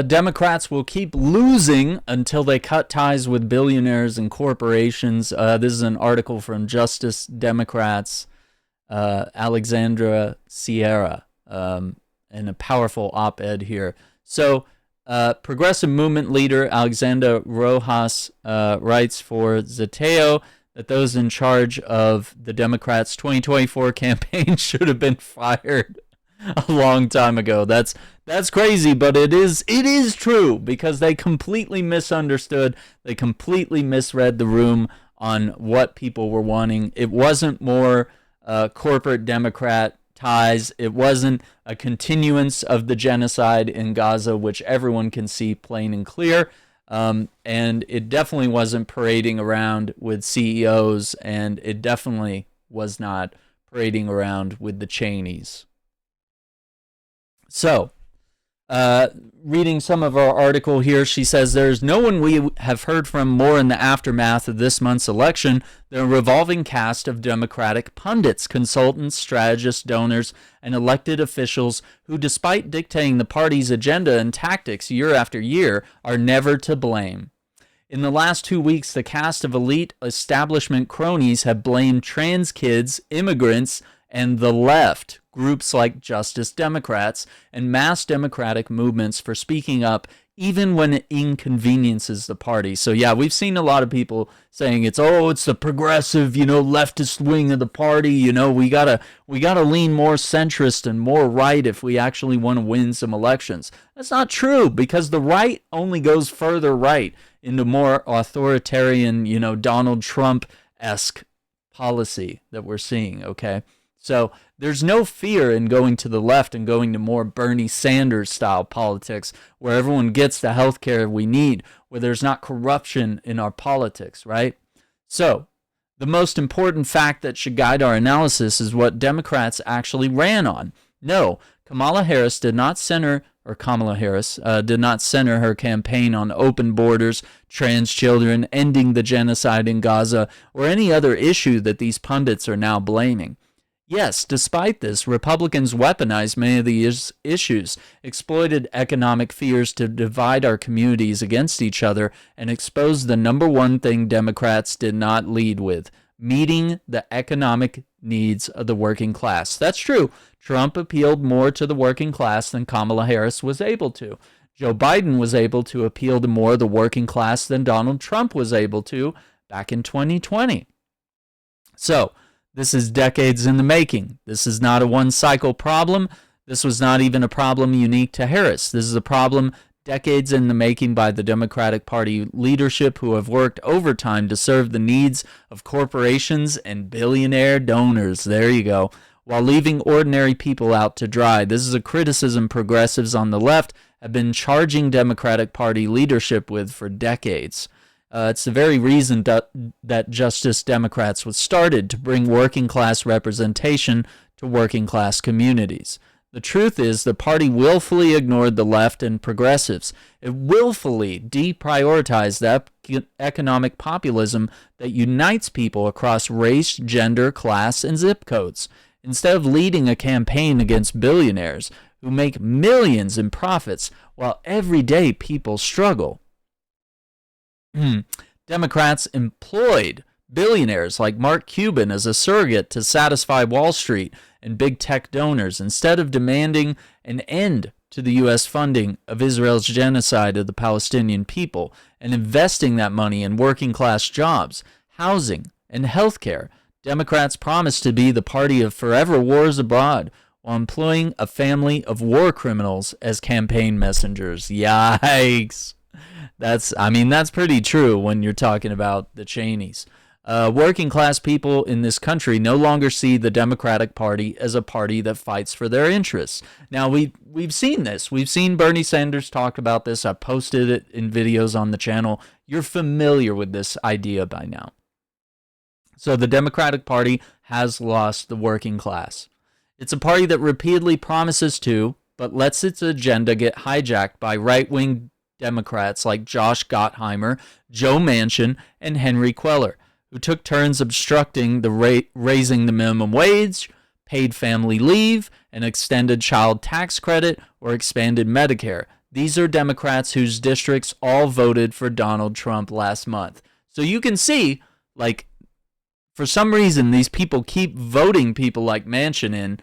Democrats will keep losing until they cut ties with billionaires and corporations. This is an article from Justice Democrats, Alexandra Sierra, and a powerful op-ed here. So, progressive movement leader Alexandra Rojas writes for Zeteo that those in charge of the Democrats' 2024 campaign should have been fired a long time ago. That's crazy, but it is true, because they completely misunderstood. They completely misread the room on what people were wanting. It wasn't more corporate Democrat ties. It wasn't a continuance of the genocide in Gaza, which everyone can see plain and clear. And it definitely wasn't parading around with CEOs, and it definitely was not parading around with the Cheneys. So, reading some of our article here, she says, there's no one we have heard from more in the aftermath of this month's election than a revolving cast of Democratic pundits, consultants, strategists, donors, and elected officials who, despite dictating the party's agenda and tactics year after year, are never to blame. In the last 2 weeks, the cast of elite establishment cronies have blamed trans kids, immigrants, and the left, groups like Justice Democrats, and mass democratic movements for speaking up even when it inconveniences the party. So yeah, we've seen a lot of people saying it's the progressive, leftist wing of the party. We gotta lean more centrist and more right if we actually want to win some elections. That's not true, because the right only goes further right into more authoritarian, Donald Trump-esque policy that we're seeing, okay? So there's no fear in going to the left and going to more Bernie Sanders style politics, where everyone gets the health care we need, where there's not corruption in our politics, right? So the most important fact that should guide our analysis is what Democrats actually ran on. No, Kamala Harris did not center her campaign on open borders, trans children, ending the genocide in Gaza, or any other issue that these pundits are now blaming. Yes, despite this, Republicans weaponized many of these issues, exploited economic fears to divide our communities against each other, and exposed the number one thing Democrats did not lead with: meeting the economic needs of the working class. That's true. Trump appealed more to the working class than Kamala Harris was able to. Joe Biden was able to appeal to more of the working class than Donald Trump was able to back in 2020. So, this is decades in the making. This is not a one-cycle problem. This was not even a problem unique to Harris. This is a problem decades in the making by the Democratic Party leadership, who have worked overtime to serve the needs of corporations and billionaire donors. There you go. While leaving ordinary people out to dry. This is a criticism progressives on the left have been charging Democratic Party leadership with for decades. It's the very reason that Justice Democrats was started, to bring working class representation to working class communities. The truth is, the party willfully ignored the left and progressives. It willfully deprioritized the economic populism that unites people across race, gender, class, and zip codes. Instead of leading a campaign against billionaires who make millions in profits while everyday people struggle. Democrats employed billionaires like Mark Cuban as a surrogate to satisfy Wall Street and big tech donors, instead of demanding an end to the U.S. funding of Israel's genocide of the Palestinian people and investing that money in working class jobs, housing, and health care. Democrats promised to be the party of forever wars abroad while employing a family of war criminals as campaign messengers. Yikes. That's pretty true when you're talking about the Cheneys. Working class people in this country no longer see the Democratic Party as a party that fights for their interests. Now, we've seen this. We've seen Bernie Sanders talk about this. I posted it in videos on the channel. You're familiar with this idea by now. So the Democratic Party has lost the working class. It's a party that repeatedly promises to, but lets its agenda get hijacked by right-wing Democrats like Josh Gottheimer, Joe Manchin, and Henry Cuellar, who took turns obstructing the raising the minimum wage, paid family leave, and extended child tax credit or expanded Medicare. these are Democrats whose districts all voted for Donald Trump last month. So you can see, like, for some reason, these people keep voting people like Manchin in,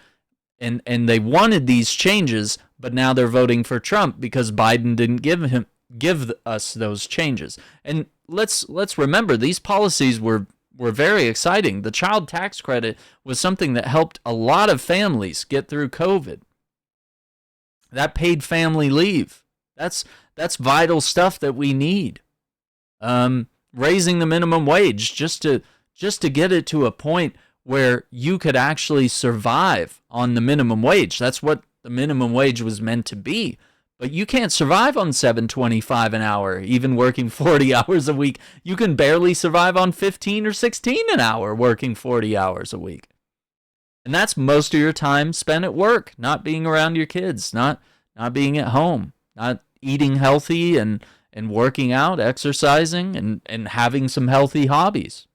and they wanted these changes, but now they're voting for Trump because Biden didn't give us those changes. And let's remember, these policies were very exciting. The child tax credit was something that helped a lot of families get through COVID. That paid family leave. That's vital stuff that we need. Raising the minimum wage just to get it to a point where you could actually survive on the minimum wage. That's what the minimum wage was meant to be. But you can't survive on $7.25 an hour, even working 40 hours a week. You can barely survive on $15 or $16 an hour working 40 hours a week. And that's most of your time spent at work, not being around your kids, not being at home, not eating healthy and working out, exercising, and having some healthy hobbies.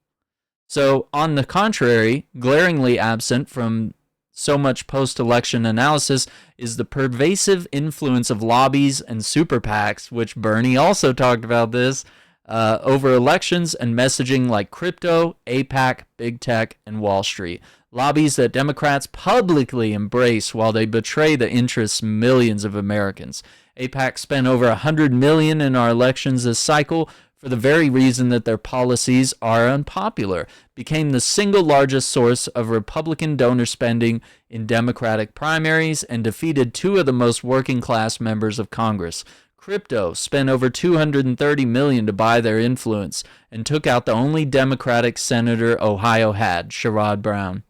So, on the contrary, glaringly absent from so much post-election analysis is the pervasive influence of lobbies and super PACs, which Bernie also talked about this, over elections and messaging like crypto, APAC, big tech, and Wall Street. Lobbies that Democrats publicly embrace while they betray the interests of millions of Americans. APAC spent over $100 million in our elections this cycle for the very reason that their policies are unpopular, became the single largest source of Republican donor spending in Democratic primaries, and defeated two of the most working-class members of Congress. Crypto spent over $230 million to buy their influence and took out the only Democratic senator Ohio had, Sherrod Brown.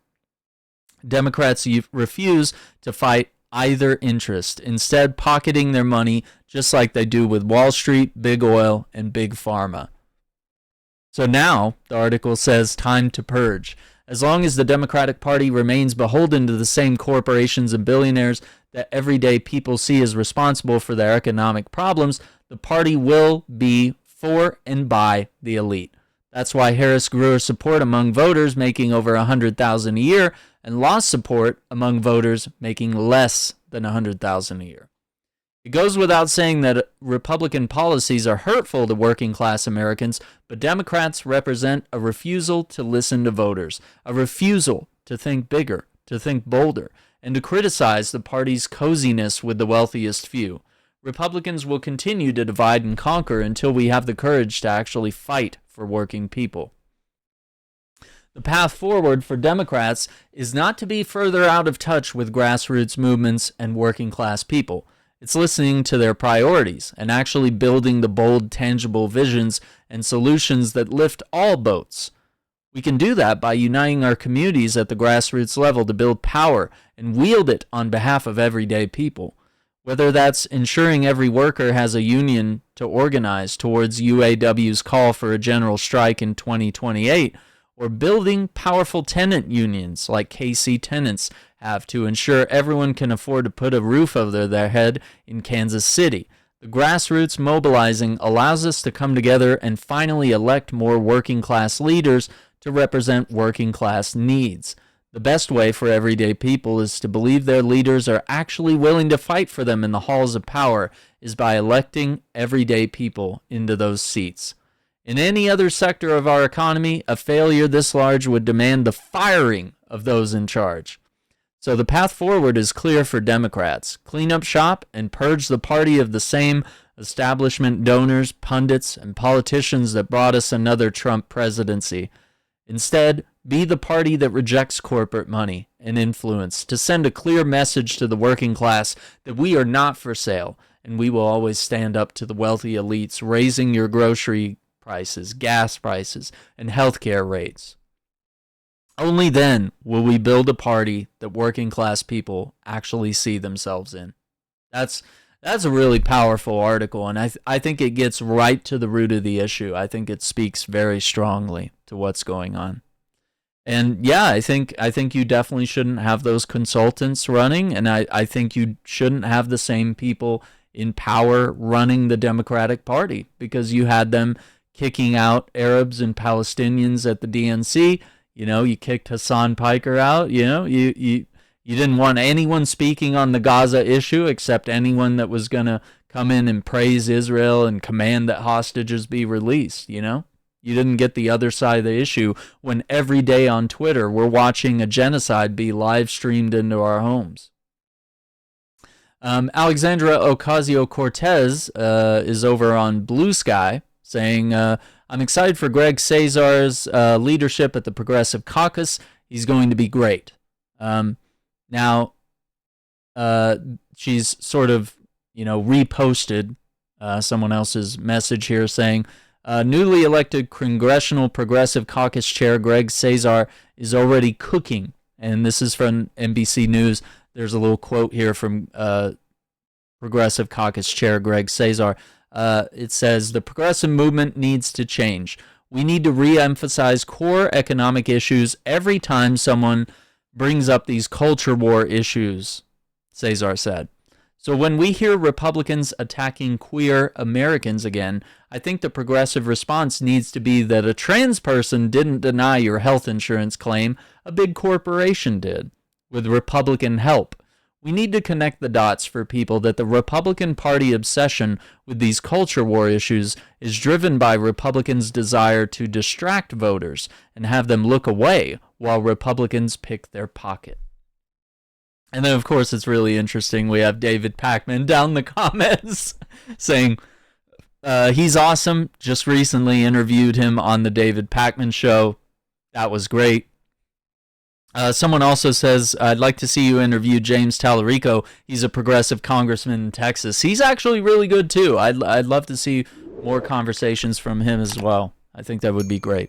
Democrats refuse to fight either interest, instead pocketing their money just like they do with Wall Street, big oil, and big pharma. So now, the article says, time to purge. As long as the Democratic Party remains beholden to the same corporations and billionaires that everyday people see as responsible for their economic problems, the party will be for and by the elite. That's why Harris grew her support among voters making over $100,000 a year and lost support among voters making less than $100,000 a year. It goes without saying that Republican policies are hurtful to working-class Americans, but Democrats represent a refusal to listen to voters, a refusal to think bigger, to think bolder, and to criticize the party's coziness with the wealthiest few. Republicans will continue to divide and conquer until we have the courage to actually fight for working people. The path forward for Democrats is not to be further out of touch with grassroots movements and working-class people. It's listening to their priorities and actually building the bold, tangible visions and solutions that lift all boats. We can do that by uniting our communities at the grassroots level to build power and wield it on behalf of everyday people. Whether that's ensuring every worker has a union to organize towards UAW's call for a general strike in 2028, or building powerful tenant unions like KC Tenants have to ensure everyone can afford to put a roof over their head in Kansas City. The grassroots mobilizing allows us to come together and finally elect more working-class leaders to represent working-class needs. The best way for everyday people is to believe their leaders are actually willing to fight for them in the halls of power is by electing everyday people into those seats. In any other sector of our economy, a failure this large would demand the firing of those in charge. So the path forward is clear for Democrats. Clean up shop and purge the party of the same establishment donors, pundits, and politicians that brought us another Trump presidency. Instead, be the party that rejects corporate money and influence, to send a clear message to the working class that we are not for sale, and we will always stand up to the wealthy elites raising your grocery prices, gas prices, and healthcare rates. Only then will we build a party that working class people actually see themselves in. That's a really powerful article, and I think it gets right to the root of the issue. I think it speaks very strongly to what's going on. And yeah, I think you definitely shouldn't have those consultants running, and I think you shouldn't have the same people in power running the Democratic Party, because you had them kicking out Arabs and Palestinians at the DNC. You know, you kicked Hassan Piker out. You know, you didn't want anyone speaking on the Gaza issue except anyone that was going to come in and praise Israel and command that hostages be released, you know? You didn't get the other side of the issue when every day on Twitter we're watching a genocide be live streamed into our homes. Alexandra Ocasio-Cortez is over on Blue Sky saying, I'm excited for Greg Casar's leadership at the Progressive Caucus. He's going to be great. Now, she's sort of, reposted someone else's message here saying, newly elected Congressional Progressive Caucus Chair Greg Casar is already cooking. And this is from NBC News. There's a little quote here from Progressive Caucus Chair Greg Casar. It says, the progressive movement needs to change. We need to re-emphasize core economic issues every time someone brings up these culture war issues, Casar said. So when we hear Republicans attacking queer Americans again, I think the progressive response needs to be that a trans person didn't deny your health insurance claim, a big corporation did, with Republican help. We need to connect the dots for people that the Republican Party obsession with these culture war issues is driven by Republicans' desire to distract voters and have them look away while Republicans pick their pocket. And then, of course, it's really interesting. We have David Pakman down in the comments saying he's awesome. Just recently interviewed him on the David Pakman Show. That was great. Someone also says, I'd like to see you interview James Tallarico. He's a progressive congressman in Texas. He's actually really good, too. I'd love to see more conversations from him as well. I think that would be great.